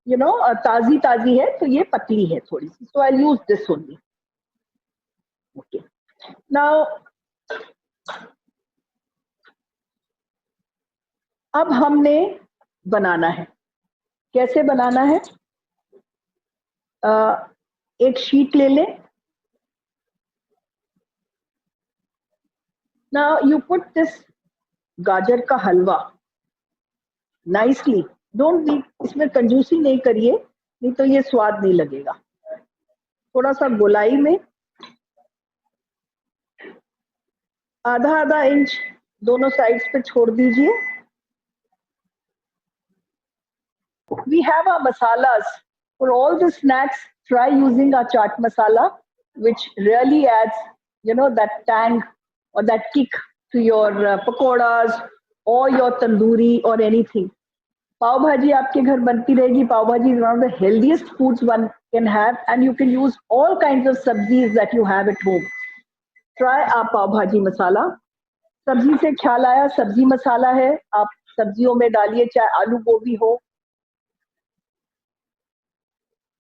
ताजी ताजी है, तो ये पतली है थोड़ी सी, so I use this only. Okay, now अब हमने बनाना है. कैसे बनाना है? एक शीट ले लें. नाउ यू पुट दिस गाजर का हलवा नाइसली. डोंट बी, इसमें कंजूसी नहीं करिए, नहीं तो ये स्वाद नहीं लगेगा. थोड़ा सा गोलाई में आधा आधा इंच दोनों साइड्स पे छोड़ दीजिए. We have our masalas. For all the snacks, try using our chaat masala, which really adds, that tang or that kick to your pakoras or your tandoori or anything. Pav bhaji आपके घर बनती रहेगी. Pav bhaji is one of the healthiest foods one can have, and you can use all kinds of sabzis that you have at home. Try our pav bhaji masala. सब्जी से ख्याल आया, सब्जी मसाला है, आप सब्जियों में डालिए, चाहे आलू गोभी हो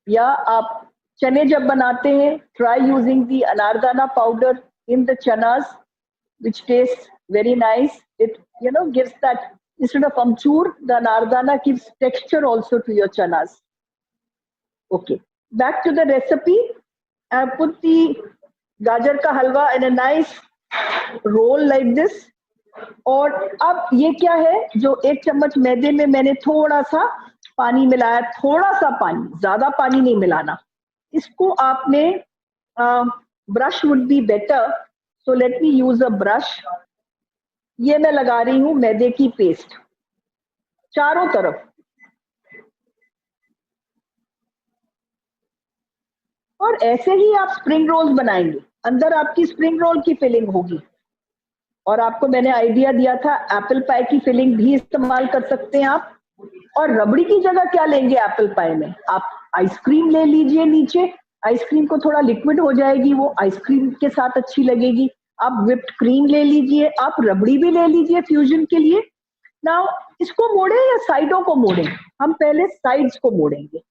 या आप चने जब बनाते हैं, try using the anardana powder in the chanas, which tastes very nice. It gives that, instead of amchur, the anardana gives texture also to your chanas. Okay, back to the recipe. I put the gajar ka halwa in a nice roll like this. और अब ये क्या है, जो 1 चम्मच मैदे में मैंने थोड़ा सा पानी मिलाया, थोड़ा सा पानी, ज्यादा पानी नहीं मिलाना. इसको आपने brush would be better, so let me use a brush. ये मैं लगा रही हूं मैदे की पेस्ट चारों तरफ. और ऐसे ही आप स्प्रिंग रोल्स बनाएंगे. अंदर आपकी स्प्रिंग रोल की फिलिंग होगी. और आपको मैंने आइडिया दिया था, एप्पल पाई की फिलिंग भी इस्तेमाल कर सकते हैं आप. और रबड़ी की जगह क्या लेंगे एप्पल पाई में? आप आइसक्रीम ले लीजिए नीचे. आइसक्रीम को थोड़ा लिक्विड हो जाएगी, वो आइसक्रीम के साथ अच्छी लगेगी. आप व्हिप्ड क्रीम ले लीजिए, आप रबड़ी भी ले लीजिए फ्यूजन के लिए. नाउ इसको मोड़े या साइडों को मोड़े? हम पहले साइड्स को मोड़ेंगे.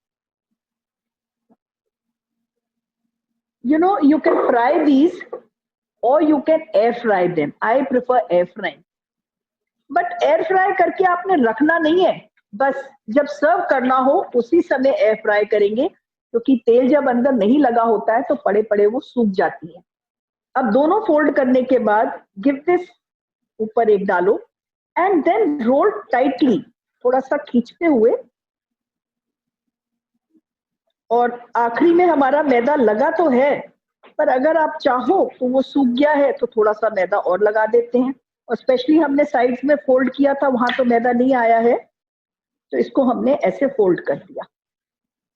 You can fry these or you can air fry them. I prefer air frying. But air fry करके आपने रखना नहीं है, बस जब सर्व करना हो उसी समय एयर फ्राई करेंगे, क्योंकि तेल जब अंदर नहीं लगा होता है तो पड़े पड़े वो सूख जाती है. अब दोनों फोल्ड करने के बाद गिव दिस, ऊपर एक डालो एंड देन रोल टाइटली, थोड़ा सा खींचते हुए. और आखिरी में हमारा मैदा लगा तो है, पर अगर आप चाहो तो वो सूख गया है तो थोड़ा सा मैदा और लगा देते हैं. और स्पेशली हमने साइड्स में फोल्ड किया था, वहां तो मैदा नहीं आया है, तो इसको हमने ऐसे फोल्ड कर दिया.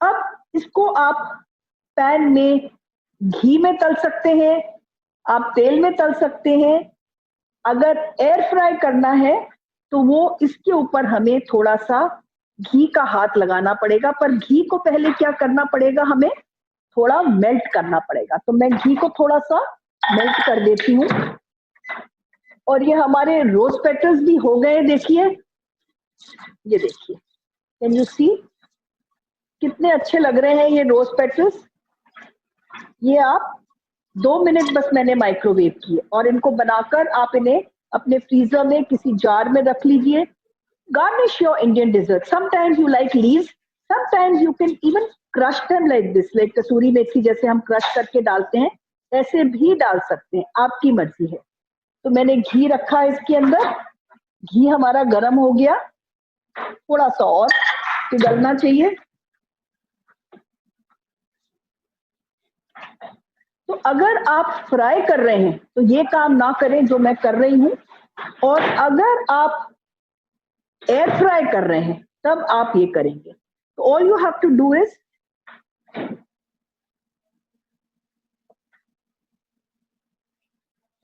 अब इसको आप पैन में घी में तल सकते हैं, आप तेल में तल सकते हैं. अगर एयर फ्राई करना है तो वो इसके ऊपर हमें थोड़ा सा घी का हाथ लगाना पड़ेगा. पर घी को पहले क्या करना पड़ेगा, हमें थोड़ा मेल्ट करना पड़ेगा. तो मैं घी को थोड़ा सा मेल्ट कर देती हूँ. और ये हमारे रोज पेटल्स भी हो गए. देखिए, ये देखिए, कैन यू सी कितने अच्छे लग रहे हैं ये रोज पेटल्स. ये आप 2 मिनट बस मैंने माइक्रोवेव किए, और इनको बनाकर आप इन्हें अपने फ्रीजर में किसी जार में रख लीजिए. Garnish your Indian dessert. Sometimes you like leaves. Sometimes you can even crush them like this, like कसूरी मेथी जैसे हम क्रश करके डालते हैं, ऐसे भी डाल सकते हैं, आपकी मर्जी है. तो मैंने घी रखा है इसके अंदर. घी हमारा गर्म हो गया, थोड़ा सा और पिघलना चाहिए. तो अगर आप फ्राई कर रहे हैं तो ये काम ना करें जो मैं कर रही हूं. और अगर आप एयर फ्राई कर रहे हैं तब आप ये करेंगे. तो all you have to do is,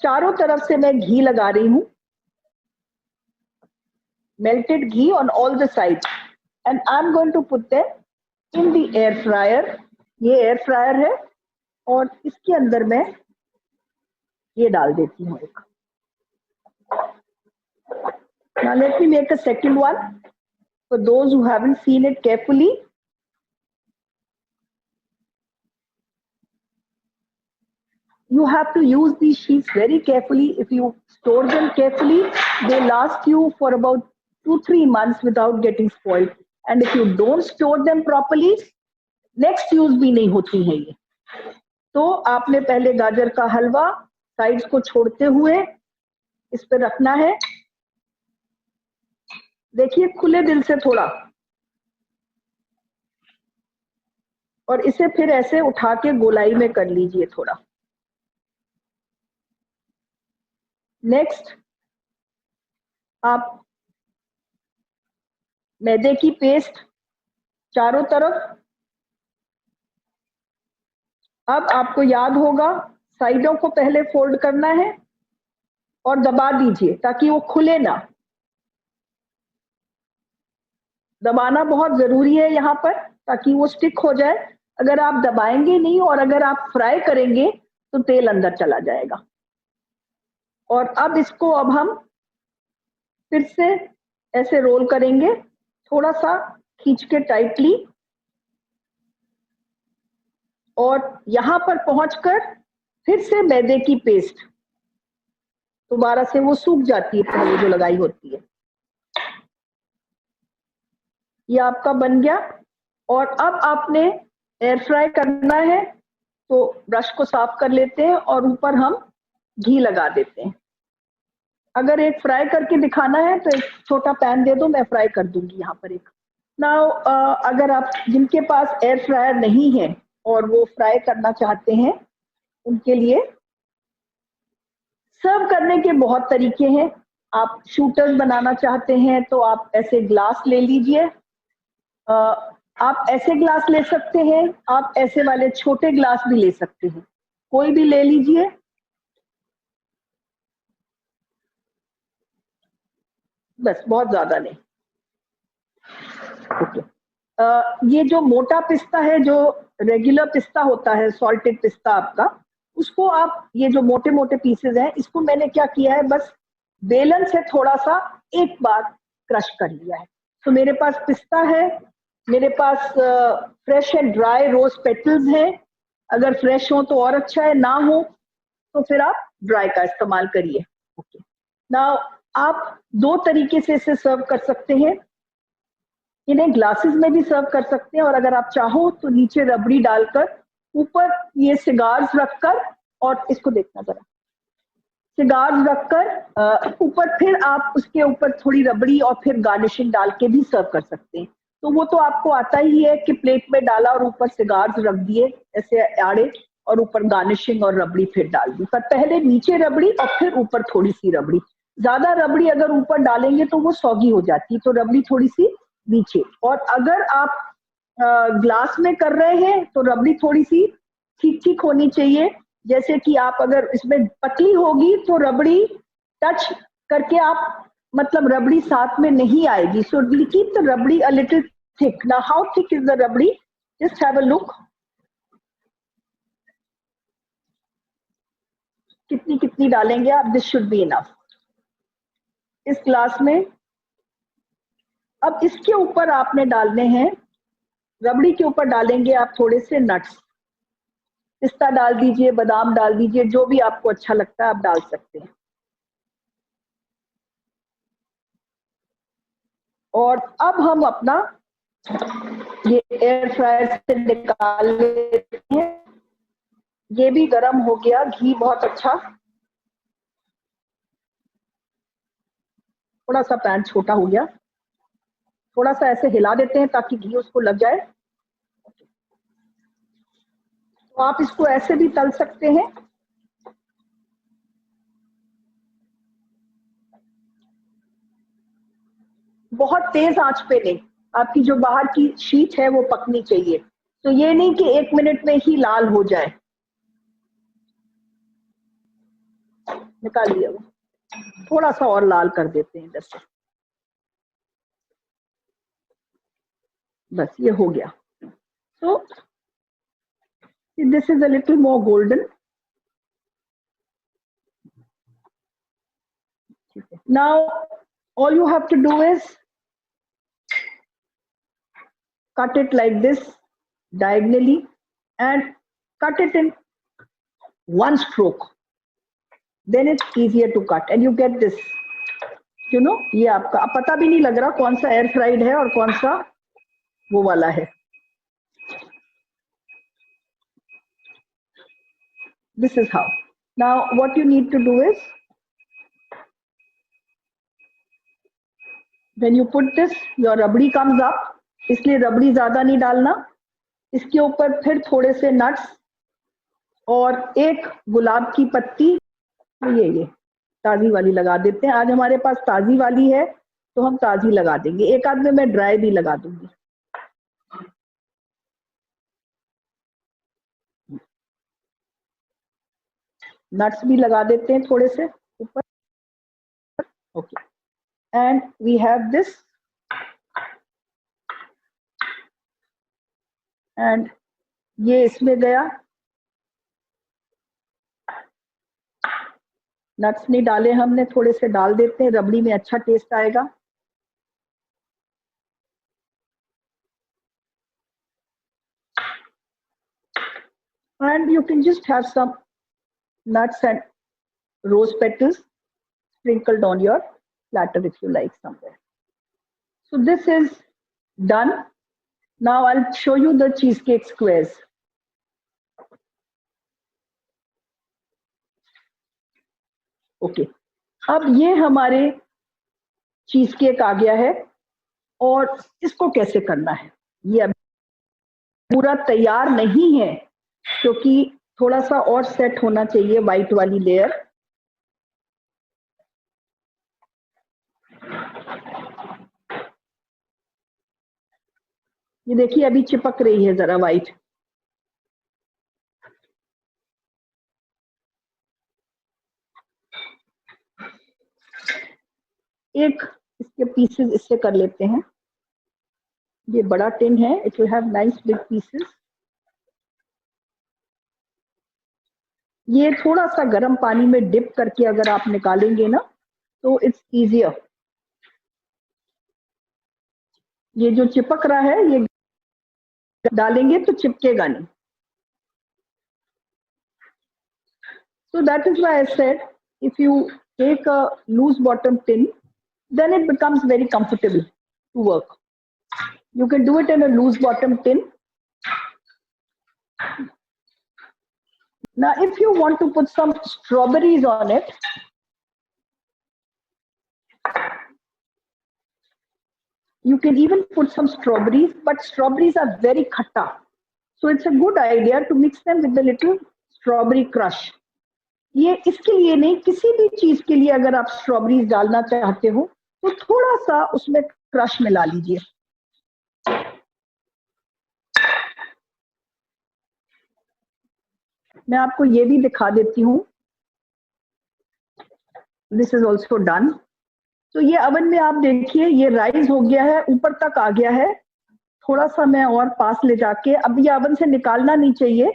चारों तरफ से मैं घी लगा रही हूं, melted ghee on all the side, and I am going to put them in the air fryer. ये एयर फ्रायर है और इसके अंदर मैं ये डाल देती हूँ एक. Now let me make a second one for those who haven't seen it carefully. You have to use these sheets very carefully. If you store them carefully, they last you for about 2-3 months without getting spoiled. And if you don't store them properly, next use भी नहीं होती है ये. तो आपने पहले गाजर का हलवा साइड्स को छोड़ते हुए इस पे रखना है. देखिए खुले दिल से थोड़ा, और इसे फिर ऐसे उठा के गोलाई में कर लीजिए थोड़ा. नेक्स्ट आप मैदे की पेस्ट चारों तरफ. अब आपको याद होगा साइडों को पहले फोल्ड करना है और दबा दीजिए ताकि वो खुले ना. दबाना बहुत जरूरी है यहाँ पर ताकि वो स्टिक हो जाए. अगर आप दबाएंगे नहीं और अगर आप फ्राई करेंगे तो तेल अंदर चला जाएगा. और अब इसको अब हम फिर से ऐसे रोल करेंगे, थोड़ा सा खींच के टाइटली, और यहां पर पहुंचकर फिर से मैदे की पेस्ट दोबारा से वो सूख जाती है पहले जो लगाई होती है. ये आपका बन गया. और अब आपने एयर फ्राई करना है तो ब्रश को साफ कर लेते हैं और ऊपर हम घी लगा देते हैं. अगर एक फ्राई करके दिखाना है तो एक छोटा पैन दे दो, मैं फ्राई कर दूंगी यहाँ पर एक. नाउ अगर आप जिनके पास एयर फ्रायर नहीं है और वो फ्राई करना चाहते हैं, उनके लिए सर्व करने के बहुत तरीके हैं. आप शूटर्स बनाना चाहते हैं तो आप ऐसे ग्लास ले लीजिए. आप ऐसे ग्लास ले सकते हैं, आप ऐसे वाले छोटे ग्लास भी ले सकते हैं, कोई भी ले लीजिए. बस बहुत ज्यादा नहीं. ओके. ये जो मोटा पिस्ता है, जो रेगुलर पिस्ता होता है, सॉल्टेड पिस्ता आपका, उसको आप ये जो मोटे मोटे पीसेस हैं, इसको मैंने क्या किया है, बस बेलन से थोड़ा सा एक बार क्रश कर लिया है. तो मेरे पास पिस्ता है, मेरे पास fresh and dry rose petals हैं. अगर फ्रेश हो तो और अच्छा है, ना हो तो फिर आप ड्राई का इस्तेमाल करिए. ओके. नाउ आप दो तरीके से इसे सर्व कर सकते हैं. इन्हें ग्लासेस में भी सर्व कर सकते हैं, और अगर आप चाहो तो नीचे रबड़ी डालकर, ऊपर ये सिगार्स रखकर, और इसको देखना जरा, सिगार्स रखकर ऊपर फिर आप उसके ऊपर थोड़ी रबड़ी और फिर गार्निशिंग डाल के भी सर्व कर सकते हैं. तो वो तो आपको आता ही है कि प्लेट में डाला और ऊपर सिगार्स रख दिए ऐसे आड़े, और ऊपर गार्निशिंग और रबड़ी फिर डाल दी. पर पहले नीचे रबड़ी और फिर ऊपर थोड़ी सी रबड़ी. ज्यादा रबड़ी अगर ऊपर डालेंगे तो वो सौगी हो जाती है, तो रबड़ी थोड़ी सी नीचे. और अगर आप ग्लास में कर रहे हैं तो रबड़ी थोड़ी सी ठीक ठीक होनी चाहिए. जैसे कि आप अगर इसमें पतली होगी तो रबड़ी टच करके आप, मतलब रबड़ी साथ में नहीं आएगी. So keep the rabri a little thick. Now how thick is the rabri? Just have a look. कितनी कितनी डालेंगे आप? दिस शुड बी इनफ इस ग्लास में. अब इसके ऊपर आपने डालने हैं, रबड़ी के ऊपर डालेंगे आप थोड़े से नट्स. पिस्ता डाल दीजिए, बादाम डाल दीजिए, जो भी आपको अच्छा लगता है आप डाल सकते हैं. और अब हम अपना ये एयर फ्रायर से निकाल लेते हैं. ये भी गर्म हो गया, घी बहुत अच्छा. थोड़ा सा पैन छोटा हो गया, थोड़ा सा ऐसे हिला देते हैं ताकि घी उसको लग जाए. तो आप इसको ऐसे भी तल सकते हैं. बहुत तेज आंच पे नहीं, आपकी जो बाहर की शीट है वो पकनी चाहिए. तो ये नहीं कि 1 मिनट में ही लाल हो जाए. निकाल लिया वो, थोड़ा सा और लाल कर देते हैं इधर से. बस ये हो गया. तो this is a little more golden. Now all you have to do is cut it like this diagonally and cut it in one stroke. Then it's easier to cut and you get this. ये आपका अब पता भी नहीं लग रहा कौन सा एयर फ्राइड है और कौन सा वो वाला है. This is how. Now what you need to do is, when you put this, your rabri comes up. इसलिए रबड़ी ज्यादा नहीं डालना. इसके ऊपर फिर थोड़े से नट्स और एक गुलाब की पत्ती, ये ताजी वाली लगा देते हैं. आज हमारे पास ताजी वाली है तो हम ताजी लगा देंगे. एक आध में मैं ड्राई भी लगा दूंगी. नट्स भी लगा देते हैं थोड़े से ऊपर. Okay, and we have this and ये इसमें गया. नट्स नहीं डाले हमने, थोड़े से डाल देते हैं, रबड़ी में अच्छा टेस्ट आएगा. And you can just have some nuts and rose petals sprinkled on your platter if you like somewhere. So this is done. Now I'll show you the cheesecake squares. Okay. अब ये हमारे cheese cake आ गया है और इसको कैसे करना है ये अभी पूरा तैयार नहीं है क्योंकि थोड़ा सा और सेट होना चाहिए वाइट वाली लेयर. ये देखिए अभी चिपक रही है जरा वाइट. एक इसके पीसेस इससे कर लेते हैं. ये बड़ा टिन है, it will have nice big pieces. ये थोड़ा सा गर्म पानी में डिप करके अगर आप निकालेंगे ना तो इट्स इजियर. ये जो चिपक रहा है ये डालेंगे तो चिपकेगा नहीं. So that is why I said if you take a loose bottom tin, then it becomes very comfortable to work. You can do it in a loose bottom tin. Now if you want to put some strawberries on it, you can even put some strawberries, but strawberries are very khatta. So it's a good idea to mix them with a little strawberry crush. ये इसके लिए नहीं, किसी भी चीज के लिए अगर आप स्ट्रॉबेरीज डालना चाहते हो तो थोड़ा सा उसमें क्रश मिला लीजिए. मैं आपको ये भी दिखा देती हूँ. This is also done. तो ये अवन में आप देखिए ये राइज हो गया है, ऊपर तक आ गया है. थोड़ा सा मैं और पास ले जाके, अब ये अवन से निकालना नहीं चाहिए,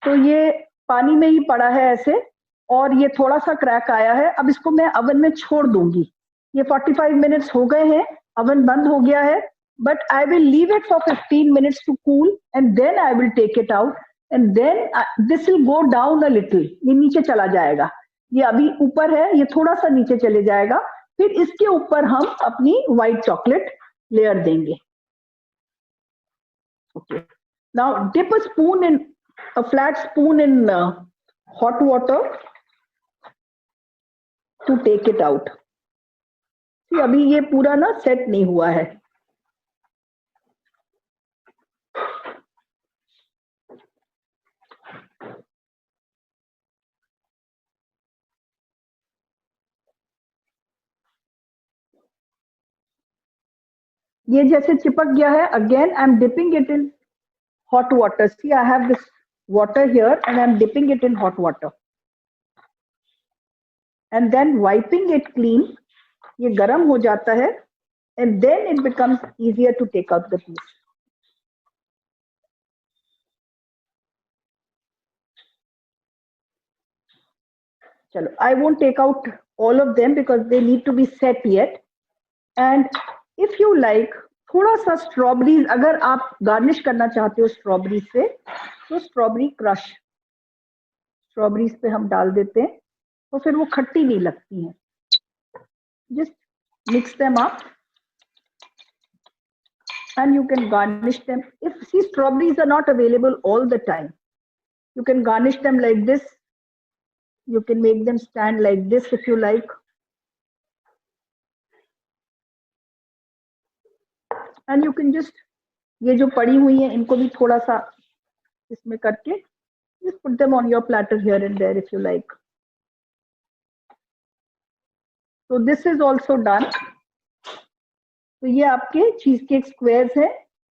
तो ये पानी में ही पड़ा है ऐसे और ये थोड़ा सा क्रैक आया है. अब इसको मैं अवन में छोड़ दूंगी. ये 45 मिनट्स हो गए हैं, अवन बंद हो गया है, but I will leave it for 15 minutes to cool and then I will take it out and then this will go down a little. ये नीचे चला जाएगा. ये अभी ऊपर है, ये थोड़ा सा नीचे चले जाएगा. फिर इसके ऊपर हम अपनी व्हाइट चॉकलेट लेयर देंगे. Okay, now dip a spoon in a flat spoon in hot water to take it out. See, अभी ये पूरा ना सेट नहीं हुआ है. ये जैसे चिपक गया है. Again I am dipping it in hot water. See, I have this water here and I'm dipping it in hot water and then wiping it clean. ये गरम हो जाता है and then it becomes easier to take out the piece. चलो, I won't take out all of them because they need to be set yet. And if you like थोड़ा सा strawberries अगर आप गार्निश करना चाहते हो स्ट्रॉबेरी से, तो स्ट्रॉबेरी क्रश स्ट्रॉबेरीज पे हम डाल देते हैं, तो फिर वो खट्टी नहीं लगती हैं. Just mix them up and you can garnish them. If see, strawberries are not available all the time, you can garnish them like this. You can make them stand like this if you like. And you can just, ये जो पड़ी हुई है इनको भी थोड़ा सा इसमें करके just put them on your platter here and there if you like. So this is also done. तो ये आपके चीज केक स्क्वायर्स है.